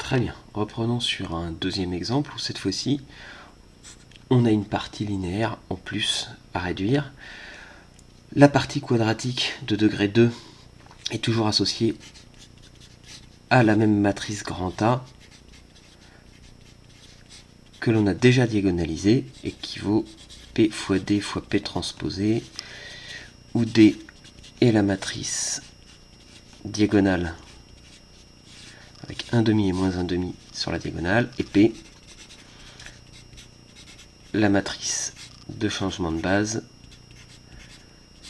Très bien, reprenons sur un deuxième exemple où cette fois-ci on a une partie linéaire en plus à réduire. La partie quadratique de degré 2 est toujours associée à la même matrice grand A que l'on a déjà diagonalisée et qui vaut P fois D fois P transposé, où D est la matrice diagonale avec 1 demi et moins 1 demi sur la diagonale, et P la matrice de changement de base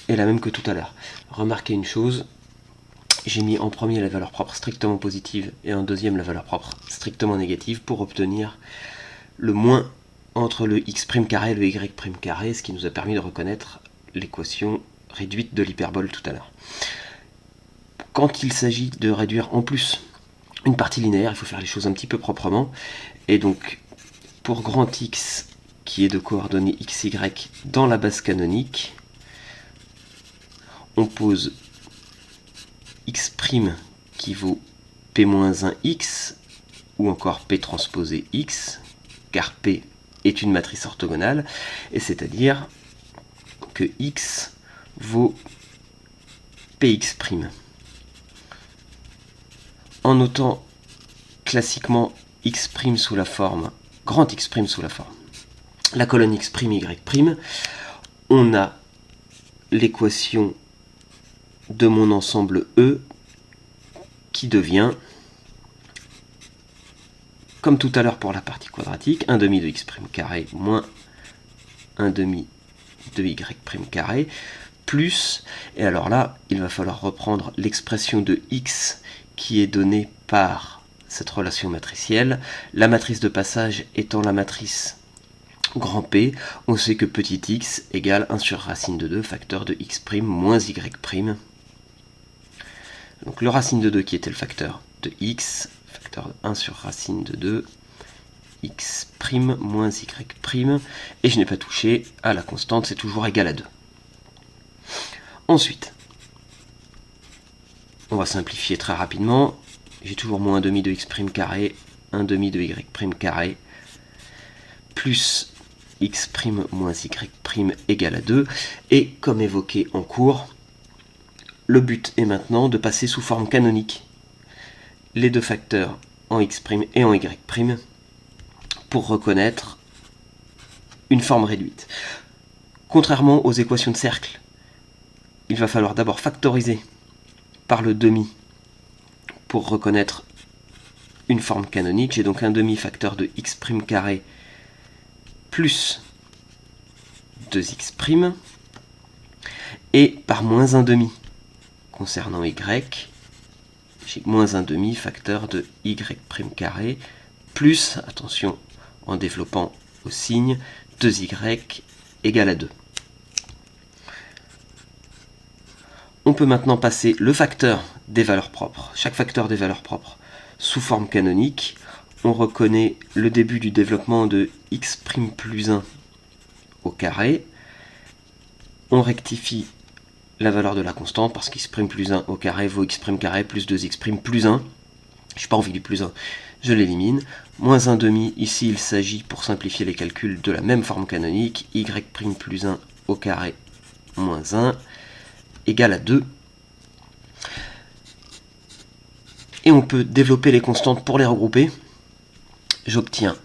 est la même que tout à l'heure. Remarquez une chose, j'ai mis en premier la valeur propre strictement positive et en deuxième la valeur propre strictement négative pour obtenir le moins entre le x' carré et le y' carré, ce qui nous a permis de reconnaître l'équation réduite de l'hyperbole tout à l'heure. Quand il s'agit de réduire en plus une partie linéaire, il faut faire les choses un petit peu proprement, et donc pour grand X qui est de coordonnées x, y dans la base canonique, on pose x' qui vaut P-1x, ou encore P transposé x, car P est une matrice orthogonale, et c'est-à-dire que x vaut Px'. En notant classiquement x' sous la forme, grand X' sous la forme, la colonne x', y', on a l'équation de mon ensemble E qui devient, comme tout à l'heure pour la partie quadratique, 1 demi de x' carré moins 1 demi de y' carré, plus, et alors là, il va falloir reprendre l'expression de x qui est donnée par cette relation matricielle, la matrice de passage étant la matrice grand P, on sait que petit x égale 1 sur racine de 2, facteur de x' moins y'. Donc le racine de 2 qui était le facteur de x, facteur de 1 sur racine de 2, x' moins y', et je n'ai pas touché à la constante, c'est toujours égal à 2. Ensuite, on va simplifier très rapidement. J'ai toujours moins 1 demi de x' carré, 1 demi de y' carré, plus x' moins y' égale à 2. Et comme évoqué en cours, le but est maintenant de passer sous forme canonique les deux facteurs en x' et en y' pour reconnaître une forme réduite. Contrairement aux équations de cercle, il va falloir d'abord factoriser par le demi pour reconnaître une forme canonique. J'ai donc un demi facteur de x' carré plus 2x', et par moins 1 demi concernant y, j'ai moins 1 demi facteur de y' carré plus, attention en développant au signe, 2y égale à 2. On peut maintenant passer le facteur des valeurs propres, chaque facteur des valeurs propres, sous forme canonique. On reconnaît le début du développement de x' plus 1 au carré. On rectifie la valeur de la constante parce qu'x' plus 1 au carré vaut x' carré plus 2x' plus 1. Je n'ai pas envie du plus 1, je l'élimine. Moins 1 demi, ici il s'agit pour simplifier les calculs de la même forme canonique, y' plus 1 au carré moins 1 égale à 2. Et on peut développer les constantes pour les regrouper. J'obtiens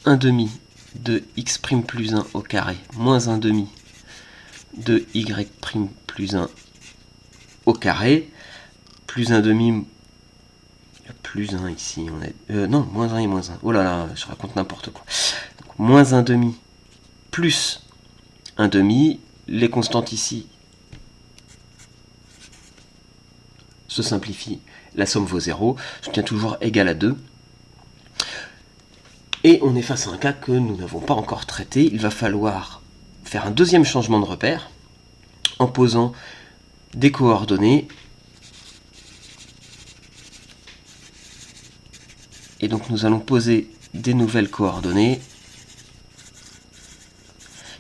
1 demi de x' plus 1 au carré moins 1 demi de y' plus 1 au carré, plus 1 demi, plus 1 ici, on est, non, moins 1 et moins 1, oh là là, je raconte n'importe quoi. Donc, moins 1 demi plus 1 demi, les constantes ici se simplifient, la somme vaut 0, j'obtiens toujours égal à 2. Et on est face à un cas que nous n'avons pas encore traité, il va falloir faire un deuxième changement de repère en posant des coordonnées. Et donc nous allons poser des nouvelles coordonnées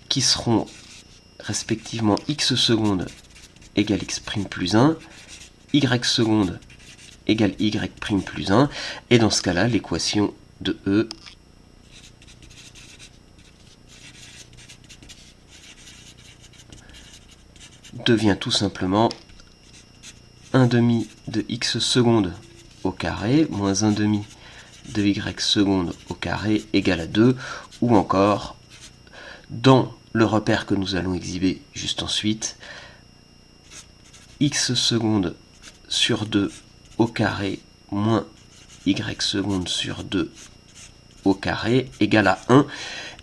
qui seront respectivement x seconde égale x' plus 1, y seconde égale y' plus 1. Et dans ce cas-là, l'équation de E devient tout simplement 1 demi de x seconde au carré moins 1 demi de y seconde au carré égale à 2, ou encore, dans le repère que nous allons exhiber juste ensuite, x seconde sur 2 au carré moins y seconde sur 2 au carré égale à 1.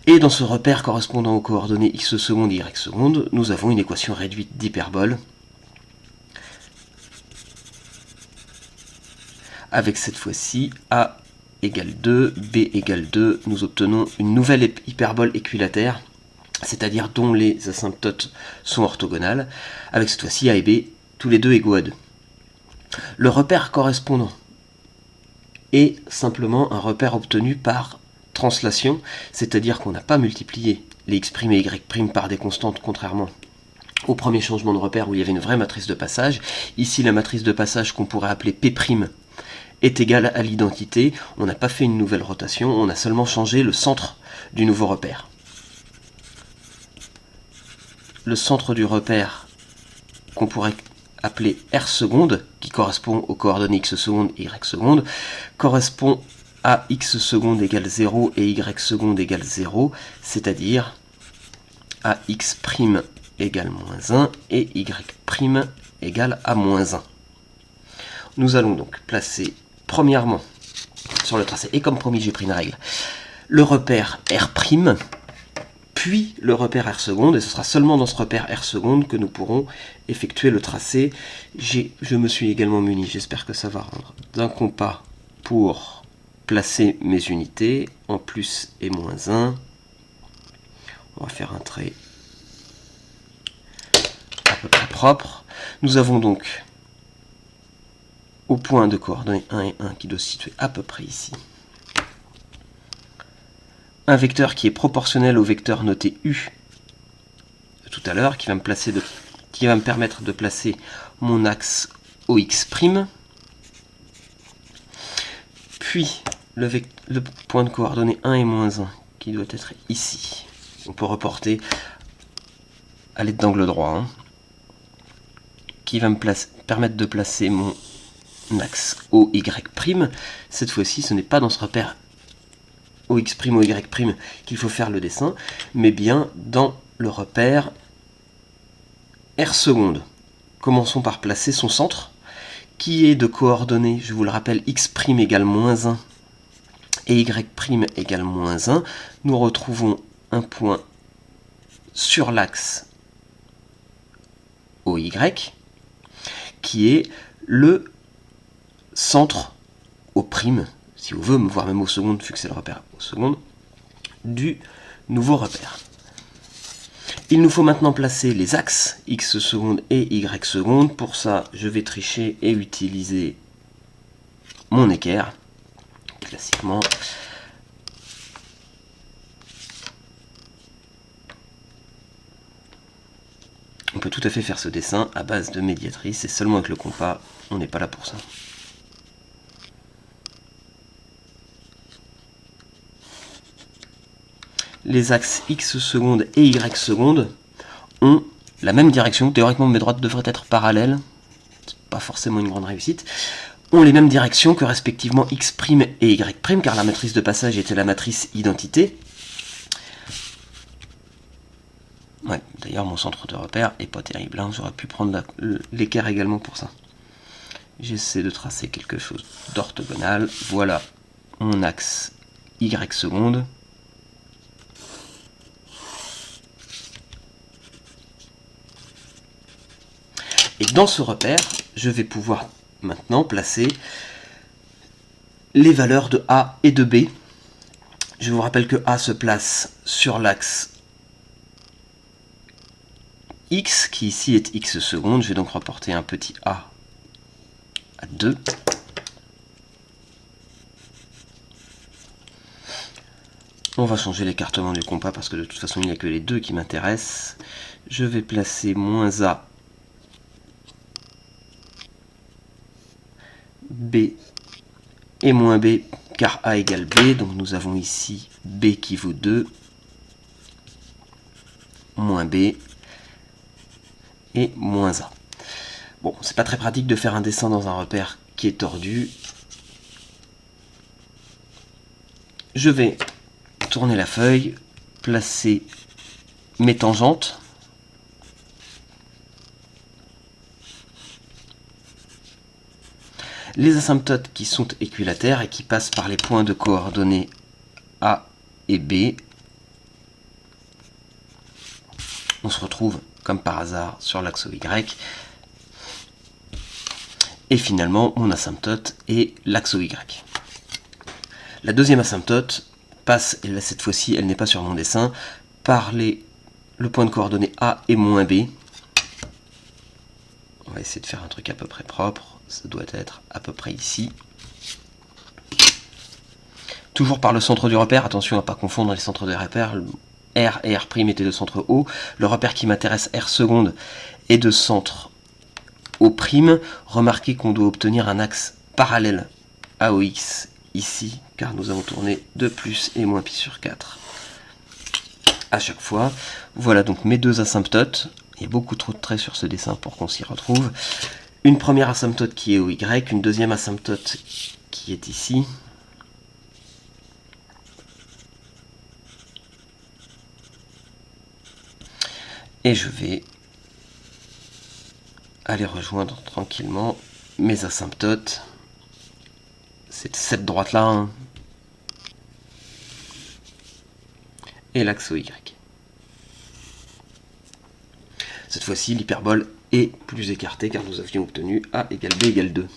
Et dans ce repère correspondant aux coordonnées x seconde et y seconde, nous avons une équation réduite d'hyperbole avec cette fois-ci a égale 2, b égale 2, nous obtenons une nouvelle hyperbole équilatère, c'est-à-dire dont les asymptotes sont orthogonales, avec cette fois-ci a et b, tous les deux égaux à 2. Le repère correspondant est simplement un repère obtenu par translation, c'est-à-dire qu'on n'a pas multiplié les x' et y' par des constantes, contrairement au premier changement de repère où il y avait une vraie matrice de passage. Ici, la matrice de passage qu'on pourrait appeler P' est égale à l'identité. On n'a pas fait une nouvelle rotation, on a seulement changé le centre du nouveau repère. Le centre du repère qu'on pourrait appeler R seconde, qui correspond aux coordonnées x seconde et y seconde, correspond à x seconde égale 0 et y seconde égale 0, c'est-à-dire à x' égale moins 1 et y' égale à moins 1. Nous allons donc placer premièrement sur le tracé, et comme promis j'ai pris une règle, le repère R', puis le repère R seconde, et ce sera seulement dans ce repère R seconde que nous pourrons effectuer le tracé. Je me suis également muni, j'espère que ça va rendre, d'un compas pour placer mes unités en plus et moins 1. On va faire un trait à peu près propre. Nous avons donc au point de coordonnées 1 et 1 qui doit se situer à peu près ici, un vecteur qui est proportionnel au vecteur noté U de tout à l'heure, qui va me permettre de placer mon axe OX', puis le point de coordonnées 1 et moins 1 qui doit être ici. On peut reporter à l'aide d'angle droit, qui va me permettre de placer mon axe OY'. Cette fois-ci, ce n'est pas dans ce repère OX', OY' qu'il faut faire le dessin, mais bien dans le repère R seconde. Commençons par placer son centre, qui est de coordonnées, je vous le rappelle, x' égale moins 1 et y' égale moins 1. Nous retrouvons un point sur l'axe OY, qui est le centre au prime, si vous voulez, voire même au seconde, vu que c'est le repère au seconde, du nouveau repère. Il nous faut maintenant placer les axes x seconde et y seconde. Pour ça, je vais tricher et utiliser mon équerre, classiquement. On peut tout à fait faire ce dessin à base de médiatrice, et seulement avec le compas, on n'est pas là pour ça. Les axes x seconde et y seconde ont la même direction. Théoriquement, mes droites devraient être parallèles. C'est pas forcément une grande réussite. Ont les mêmes directions que respectivement x' et y', car la matrice de passage était la matrice identité. Ouais, d'ailleurs, mon centre de repère est pas terrible. J'aurais pu prendre l'équerre également pour ça. J'essaie de tracer quelque chose d'orthogonal. Voilà mon axe y seconde. Et dans ce repère, je vais pouvoir maintenant placer les valeurs de A et de B. Je vous rappelle que A se place sur l'axe X, qui ici est X seconde. Je vais donc reporter un petit A à 2. On va changer l'écartement du compas parce que de toute façon il n'y a que les deux qui m'intéressent. Je vais placer moins A, B B et moins B car A égale B. Donc nous avons ici B qui vaut 2, moins B et moins A. Bon, c'est pas très pratique de faire un dessin dans un repère qui est tordu. Je vais tourner la feuille, placer mes tangentes. Les asymptotes qui sont équilatères et qui passent par les points de coordonnées A et B. On se retrouve, comme par hasard, sur l'axe Y. Et finalement, mon asymptote est l'axe Y. La deuxième asymptote passe, et là cette fois-ci, elle n'est pas sur mon dessin, par le point de coordonnées A et moins B. On va essayer de faire un truc à peu près propre. Ça doit être à peu près ici. Toujours par le centre du repère. Attention à ne pas confondre les centres de repère. R et R' étaient de centre O. Le repère qui m'intéresse, R seconde, est de centre O'. Remarquez qu'on doit obtenir un axe parallèle à OX ici, car nous avons tourné de plus et moins pi sur 4 à chaque fois. Voilà donc mes deux asymptotes. Il y a beaucoup trop de traits sur ce dessin pour qu'on s'y retrouve. Une première asymptote qui est OY, une deuxième asymptote qui est ici. Et je vais aller rejoindre tranquillement mes asymptotes. C'est cette droite-là, hein, et l'axe OY. Cette fois-ci, l'hyperbole est plus écartée car nous avions obtenu A égale B égale 2.